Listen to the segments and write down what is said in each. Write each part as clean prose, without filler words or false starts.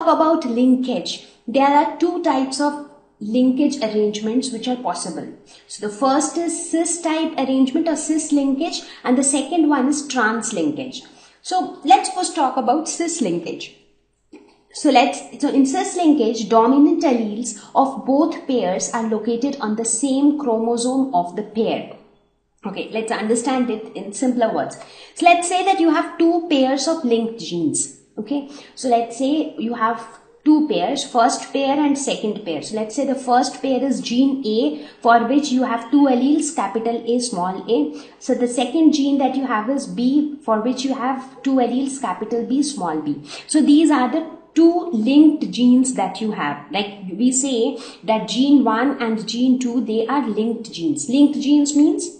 About linkage, there are two types of linkage arrangements which are possible. So the first is cis type arrangement or cis linkage, and the second one is trans linkage. So let's first talk about cis linkage. So in cis linkage, dominant alleles of both pairs are located on the same chromosome of the pair. Okay, let's understand it in simpler words. So let's say that you have two pairs of linked genes. Okay, so let's say you have two pairs, first pair and second pair. So let's say the first pair is gene A, for which you have two alleles, capital A, small a. So the second gene that you have is B, for which you have two alleles, capital B, small b. So these are the two linked genes that you have. Like we say that gene 1 and gene 2, they are linked genes. Linked genes means,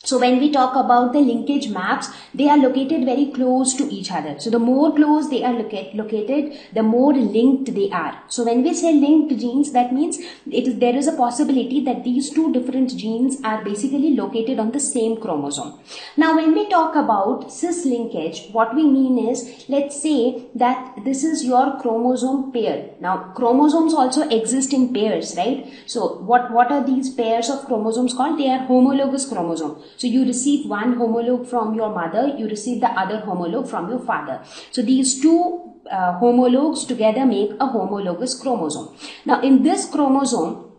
so when we talk about the linkage maps, they are located very close to each other. So the more close they are located, the more linked they are. So when we say linked genes, that means there is a possibility that these two different genes are basically located on the same chromosome. Now when we talk about cis linkage, what we mean is, let's say that this is your chromosome pair. Now chromosomes also exist in pairs, right? So what are these pairs of chromosomes called? They are homologous chromosomes. So you receive one homologue from your mother, you receive the other homologue from your father. So these two homologues together make a homologous chromosome. Now in this chromosome,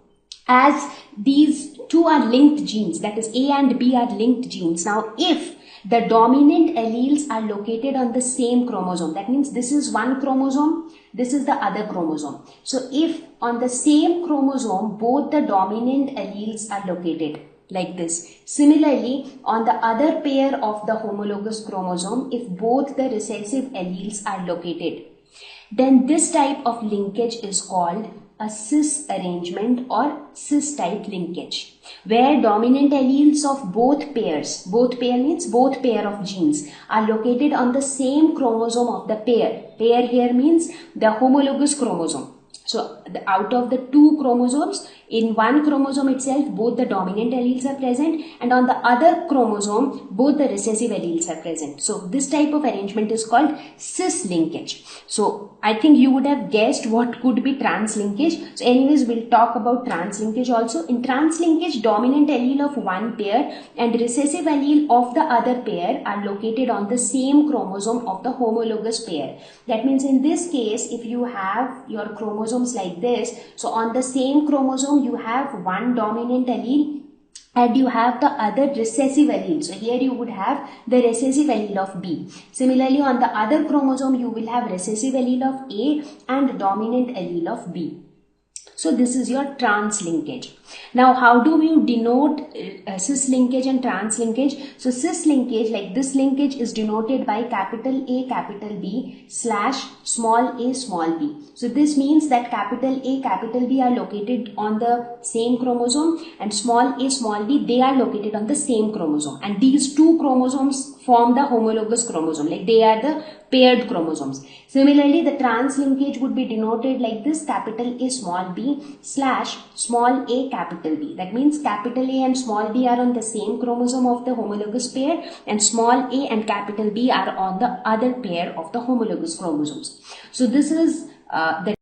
as these two are linked genes, that is A and B are linked genes. Now if the dominant alleles are located on the same chromosome, that means this is one chromosome, this is the other chromosome. So if on the same chromosome both the dominant alleles are located, like this. Similarly, on the other pair of the homologous chromosome, if both the recessive alleles are located, then this type of linkage is called a cis arrangement or cis type linkage, where dominant alleles of both pairs, both pair means both pair of genes, are located on the same chromosome of the pair. Pair here means the homologous chromosome. So out of the two chromosomes, in one chromosome itself, both the dominant alleles are present, and on the other chromosome, both the recessive alleles are present. So this type of arrangement is called cis linkage. So I think you would have guessed what could be trans linkage. So anyways, we'll talk about trans linkage also. In trans linkage, dominant allele of one pair and recessive allele of the other pair are located on the same chromosome of the homologous pair. That means in this case, if you have your chromosomes like this, so on the same chromosome you have one dominant allele and you have the other recessive allele. So here you would have the recessive allele of B. Similarly, on the other chromosome you will have recessive allele of A and dominant allele of B. So this is your trans linkage. Now how do you denote cis linkage and trans linkage? So cis linkage, like this linkage, is denoted by capital A, capital B / small a, small b. So this means that capital A, capital B are located on the same chromosome, and small a, small b, they are located on the same chromosome. And these two chromosomes form the homologous chromosome, like they are the paired chromosomes. Similarly, the trans linkage would be denoted like this, capital A, small b / small a, capital B. That means capital A and small b are on the same chromosome of the homologous pair, and small a and capital B are on the other pair of the homologous chromosomes. So this is the